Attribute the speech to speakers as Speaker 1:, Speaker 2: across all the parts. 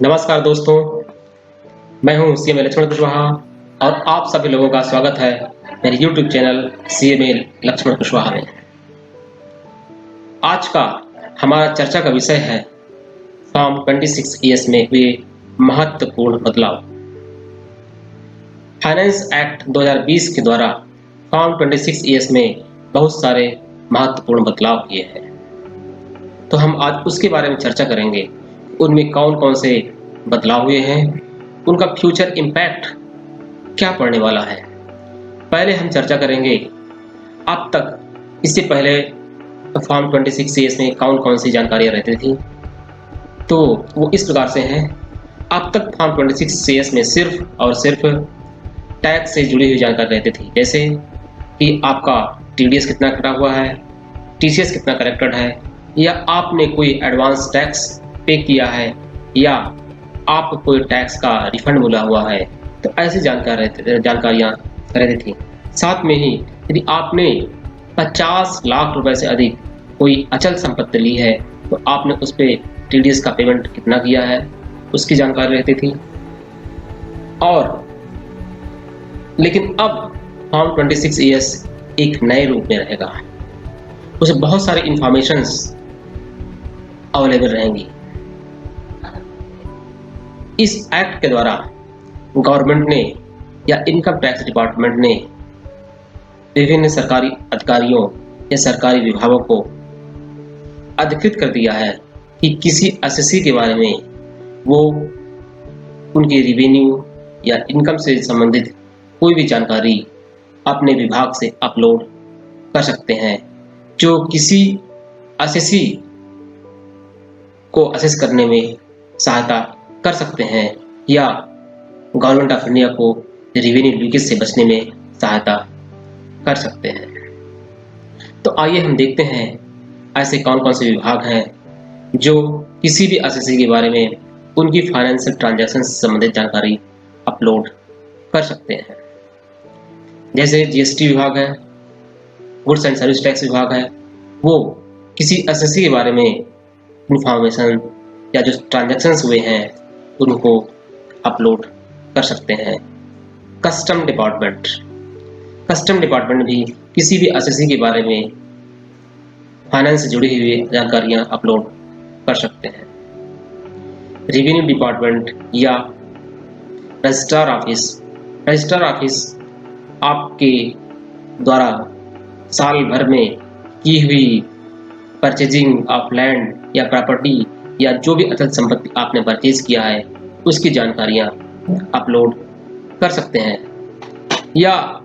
Speaker 1: नमस्कार दोस्तों, मैं हूं सीएमए लक्ष्मण कुशवाहा और आप सभी लोगों का स्वागत है मेरे YouTube channel CMA Laxman Kushwaha में। आज का हमारा चर्चा का विषय है फॉर्म 26 ईएस में हुए महत्वपूर्ण बदलाव। फाइनेंस एक्ट 2020 के द्वारा फॉर्म 26 ईएस में बहुत सारे महत्वपूर्ण बदलाव किए हैं, तो हम आज उसके बारे में चर्चा करेंगे। उनमें कौन कौन से बदलाव हुए हैं, उनका फ्यूचर इम्पैक्ट क्या पड़ने वाला है, पहले हम चर्चा करेंगे। अब तक इससे पहले फॉर्म 26 सीएस में कौन कौन सी जानकारियाँ रहती थी, तो वो इस प्रकार से हैं। अब तक फॉर्म 26 सीएस में सिर्फ और सिर्फ टैक्स से जुड़ी हुई जानकारी रहती थी, जैसे कि आपका टीडीएस कितना कटा हुआ है, टीसीएस कितना कलेक्टेड है, या आपने कोई एडवांस टैक्स पे किया है, या आपको कोई टैक्स का रिफंड मिला हुआ है। तो ऐसी जानकारियाँ रहती थी। साथ में ही यदि आपने 50 लाख रुपए से अधिक कोई अचल संपत्ति ली है तो आपने उस पर टीडीएस का पेमेंट कितना किया है, उसकी जानकारी रहती थी। और लेकिन अब फॉर्म 26 ईएस एक नए रूप में रहेगा, उसमें बहुत सारी इंफॉर्मेशंस अवेलेबल रहेंगी। इस एक्ट के द्वारा गवर्नमेंट ने या इनकम टैक्स डिपार्टमेंट ने विभिन्न सरकारी अधिकारियों या सरकारी विभागों को अधिकृत कर दिया है कि किसी एसएससी के बारे में वो उनके रेवेन्यू या इनकम से संबंधित कोई भी जानकारी अपने विभाग से अपलोड कर सकते हैं, जो किसी एसएससी को असेस करने में सहायता कर सकते हैं या गवर्नमेंट ऑफ इंडिया को रेवेन्यू लीकेज से बचने में सहायता कर सकते हैं। तो आइए हम देखते हैं ऐसे कौन कौन से विभाग हैं जो किसी भी एसएससी के बारे में उनकी फाइनेंशियल ट्रांजैक्शन से संबंधित जानकारी अपलोड कर सकते हैं। जैसे जीएसटी विभाग है, गुड्स एंड सर्विस टैक्स विभाग है, वो किसी एसएससी के बारे में इंफॉर्मेशन या जो ट्रांजैक्शंस हुए हैं उनको अपलोड कर सकते हैं। कस्टम डिपार्टमेंट भी किसी भी एसएससी के बारे में फाइनेंस से जुड़ी हुई जानकारियां अपलोड कर सकते हैं। रेवेन्यू डिपार्टमेंट या रजिस्ट्रार ऑफिस आपके द्वारा साल भर में की हुई परचेजिंग ऑफ लैंड या प्रॉपर्टी या जो भी अचल संपत्ति आपने परचेज किया है उसकी जानकारियां अपलोड कर सकते हैं। या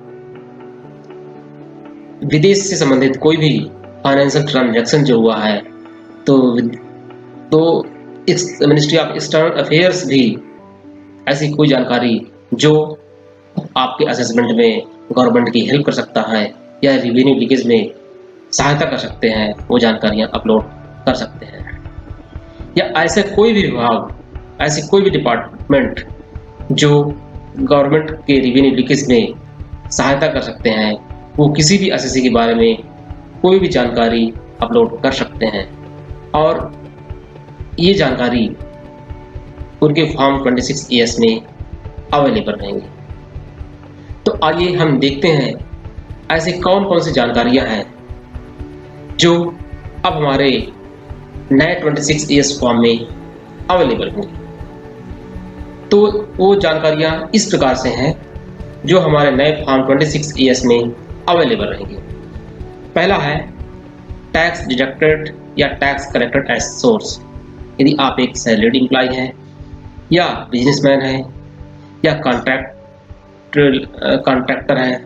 Speaker 1: विदेश से संबंधित कोई भी फाइनेंशियल ट्रांजैक्शन जो हुआ है तो मिनिस्ट्री ऑफ एक्सटर्नल अफेयर्स भी ऐसी कोई जानकारी जो आपके असेसमेंट में गवर्नमेंट की हेल्प कर सकता है या रेवेन्यू लीकेज में सहायता कर सकते हैं, वो जानकारियां अपलोड कर सकते हैं। या ऐसे कोई भी विभाग, ऐसी कोई भी डिपार्टमेंट जो गवर्नमेंट के रेवेन्यू लीकेज में सहायता कर सकते हैं, वो किसी भी एसएससी के बारे में कोई भी जानकारी अपलोड कर सकते हैं और ये जानकारी उनके फॉर्म 26 ईएस में अवेलेबल रहेंगी। तो आइए हम देखते हैं ऐसे कौन कौन सी जानकारियां हैं जो अब हमारे नए 26 ईएस फॉर्म में अवेलेबल होंगी। तो वो जानकारियां इस प्रकार से हैं जो हमारे नए फॉर्म 26 ईएस में अवेलेबल रहेंगी। पहला है टैक्स डिडक्टेड या टैक्स कलेक्टेड एज सोर्स। यदि आप एक सैलरीड एम्प्लॉय हैं या बिजनेसमैन हैं या कॉन्ट्रैक्टर हैं,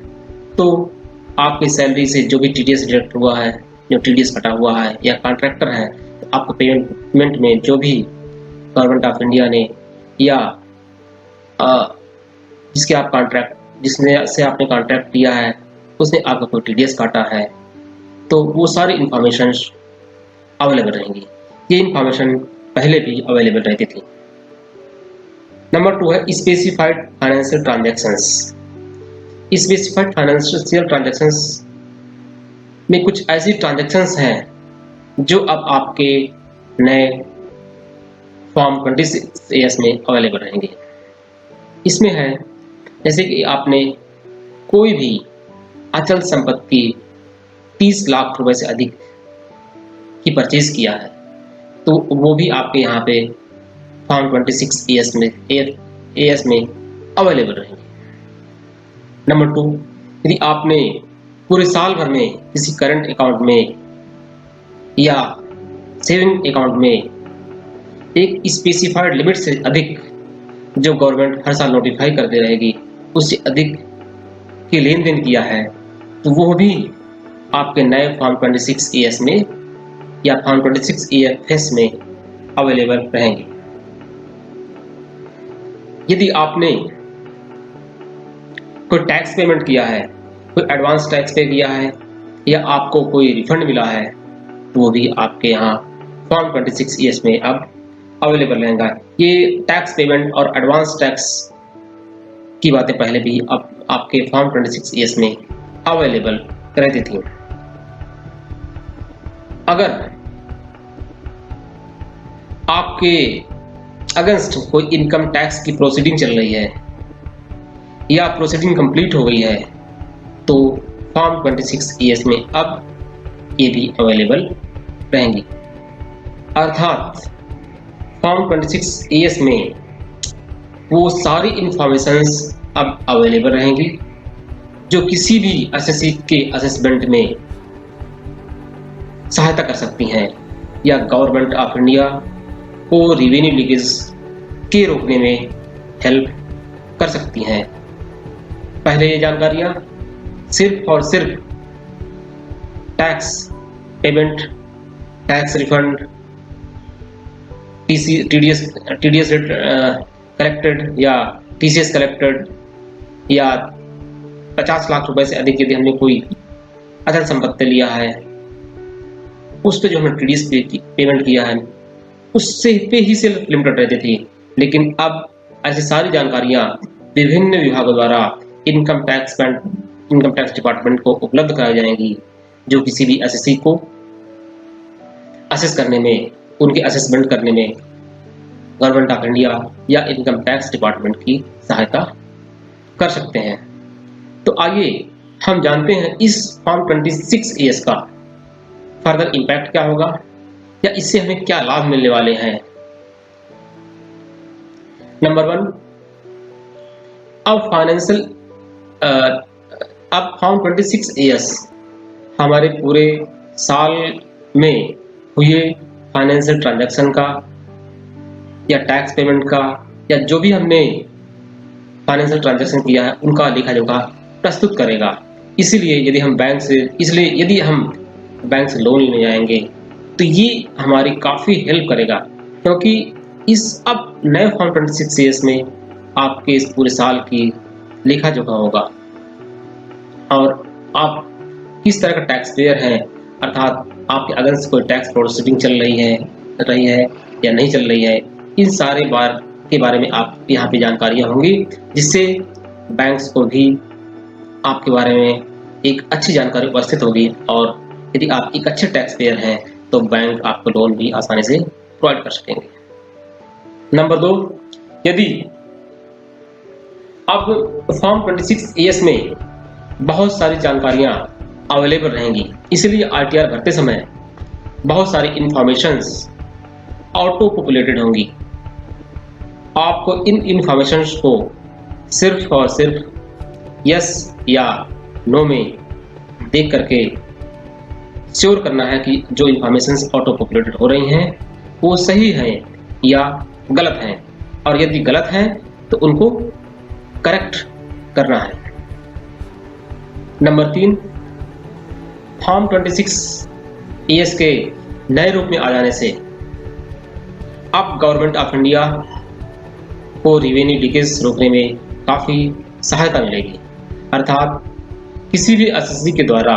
Speaker 1: तो आपकी सैलरी से जो भी टीडीएस डिडक्ट हुआ है, जो टीडीएस कटा हुआ है, या कॉन्ट्रैक्टर है तो आपको पेमेंट में जो भी गवर्नमेंट ऑफ इंडिया ने या जिसने से आपने कॉन्ट्रैक्ट किया है उसने आपका कोई टीडीएस काटा है, तो वो सारी इंफॉर्मेशन अवेलेबल रहेंगी। ये इंफॉर्मेशन पहले भी अवेलेबल रहती थी। नंबर 2 है specified financial transactions. Specified financial transactions में कुछ ऐसी ट्रांजैक्शंस हैं जो अब आपके नए फॉर्म 26 एएस में अवेलेबल रहेंगे। इसमें है जैसे कि आपने कोई भी अचल संपत्ति 30 लाख रुपए से अधिक की परचेज किया है तो वो भी आपके यहाँ पे फॉर्म 26 एएस में अवेलेबल रहेंगे। नंबर 2, यदि आपने पूरे साल भर में किसी करंट अकाउंट में या सेविंग अकाउंट में एक स्पेसिफाइड लिमिट से अधिक, जो गवर्नमेंट हर साल नोटिफाई करते रहेगी, उससे अधिक की लेन देन किया है तो वो भी आपके नए फॉर्म 26 एएस में या फॉर्म 26 एएफएस में अवेलेबल रहेंगे। यदि आपने कोई टैक्स पेमेंट किया है, कोई एडवांस टैक्स पे किया है या आपको कोई रिफंड मिला है तो वो भी आपके यहाँ फॉर्म 26 एएस में अब अवेलेबल रहेगा। ये टैक्स पेमेंट और एडवांस टैक्स की बातें पहले भी अब आपके फॉर्म 26 एएस में अवेलेबल रहती थी। अगर आपके अगेंस्ट कोई इनकम टैक्स की प्रोसीडिंग चल रही है या प्रोसीडिंग कंप्लीट हो गई है तो फॉर्म 26 एएस में अब ये भी अवेलेबल रहेंगी। अर्थात फॉर्म 26 एएस में वो सारी इंफॉर्मेशंस अब अवेलेबल रहेंगी जो किसी भी एसएससी के असेसमेंट में सहायता कर सकती हैं या गवर्नमेंट ऑफ इंडिया को रेवेन्यू लीकेज के रोकने में हेल्प कर सकती हैं। पहले ये जानकारियाँ सिर्फ और सिर्फ tax payment, tax refund, TDS collected या टीसीएस कलेक्टेड या 50 लाख रुपए से अधिक यदि हमने कोई अचल संपत्ति लिया है उस पे जो हमने टीडीएस पेमेंट किया है उससे पे ही सिर्फ लिमिटेड रहती थी। लेकिन अब ऐसी सारी जानकारियां विभिन्न विभागों द्वारा इनकम टैक्स डिपार्टमेंट को उपलब्ध कराई जाएंगी जो किसी भी एसएससी को असेस करने में, उनके असेसमेंट करने में गवर्नमेंट ऑफ इंडिया या इनकम टैक्स डिपार्टमेंट की सहायता कर सकते हैं। तो आइए हम जानते हैं इस फॉर्म 26 एएस का फर्दर इम्पैक्ट क्या होगा या इससे हमें क्या लाभ मिलने वाले हैं। नंबर 1, अब फॉर्म 26 एएस हमारे पूरे साल में हुए फाइनेंशियल ट्रांजैक्शन का या टैक्स पेमेंट का या जो भी हमने फाइनेंशियल ट्रांजैक्शन किया है उनका लेखा जोखा प्रस्तुत करेगा। इसलिए यदि हम बैंक से लोन लेने जाएंगे तो ये हमारी काफ़ी हेल्प करेगा क्योंकि इस अब नए फॉर्म 26 एएस में आपके इस पूरे साल की लेखा जोखा होगा और आप किस तरह का टैक्स पेयर हैं, अर्थात आपके अगेंस्ट कोई टैक्स प्रोसीडिंग चल रही है या नहीं चल रही है, इन सारे के बारे में आप यहाँ पे जानकारियाँ होंगी जिससे बैंक्स को भी आपके बारे में एक अच्छी जानकारी उपस्थित होगी और यदि आप एक अच्छे टैक्स पेयर हैं तो बैंक आपको लोन भी आसानी से प्रोवाइड कर सकेंगे। नंबर 2, यदि अब फॉर्म 26 एएस में बहुत सारी जानकारियाँ अवेलेबल रहेंगी, इसलिए आरटीआर भरते समय बहुत सारी इंफॉर्मेशंस ऑटो पॉपुलेटेड होंगी। आपको इन इंफॉर्मेशंस को सिर्फ और सिर्फ यस या नो में देख करके श्योर करना है कि जो इंफॉर्मेशंस ऑटो पॉपुलेटेड हो रही हैं वो सही हैं या गलत हैं, और यदि गलत हैं तो उनको करेक्ट करना है। नंबर 3, फॉर्म 26 एएस के नए रूप में आ जाने से अब गवर्नमेंट ऑफ इंडिया को रेवेन्यू लीकेज रोकने में काफ़ी सहायता मिलेगी। अर्थात किसी भी एसएससी के द्वारा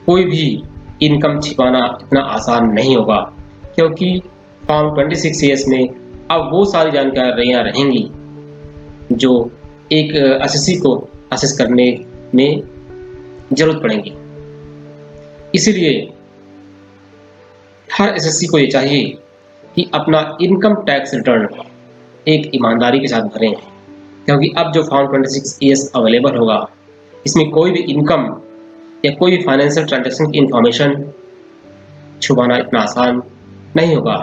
Speaker 1: कोई भी इनकम छिपाना इतना आसान नहीं होगा क्योंकि फॉर्म 26 एएस में अब वो सारी जानकारियाँ रहेंगी जो एक एसएससी को असेस करने में जरूरत पड़ेगी। इसीलिए हर एसएससी को ये चाहिए कि अपना इनकम टैक्स रिटर्न एक ईमानदारी के साथ भरें, क्योंकि अब जो फॉर्म 26ES अवेलेबल होगा इसमें कोई भी इनकम या कोई भी फाइनेंशियल ट्रांजैक्शन की इंफॉर्मेशन छुपाना इतना आसान नहीं होगा।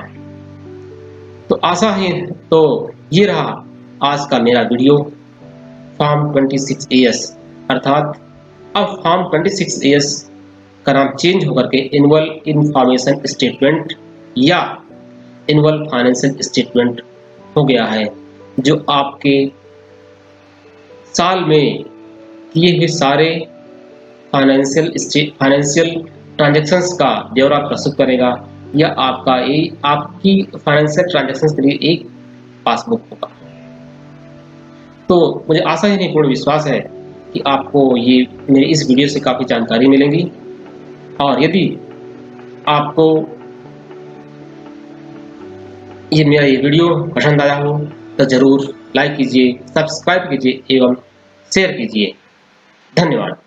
Speaker 1: तो आशा है, तो ये रहा आज का मेरा वीडियो फॉर्म 26ES, अर्थात अब फॉर्म 26ES का नाम चेंज होकर के एनुअल इंफॉर्मेशन स्टेटमेंट या एनुअल फाइनेंशियल स्टेटमेंट हो गया है, जो आपके साल में किए हुए सारे फाइनेंशियल ट्रांजैक्शंस का ब्यौरा प्रस्तुत करेगा, या आपकी फाइनेंशियल ट्रांजैक्शंस के लिए एक पासबुक होगा। तो मुझे आशा ही नहीं, पूर्ण विश्वास है कि आपको ये मेरे इस वीडियो से काफ़ी जानकारी मिलेगी। और यदि आपको मेरा ये वीडियो पसंद आया हो तो ज़रूर लाइक कीजिए, सब्सक्राइब कीजिए एवं शेयर कीजिए। धन्यवाद।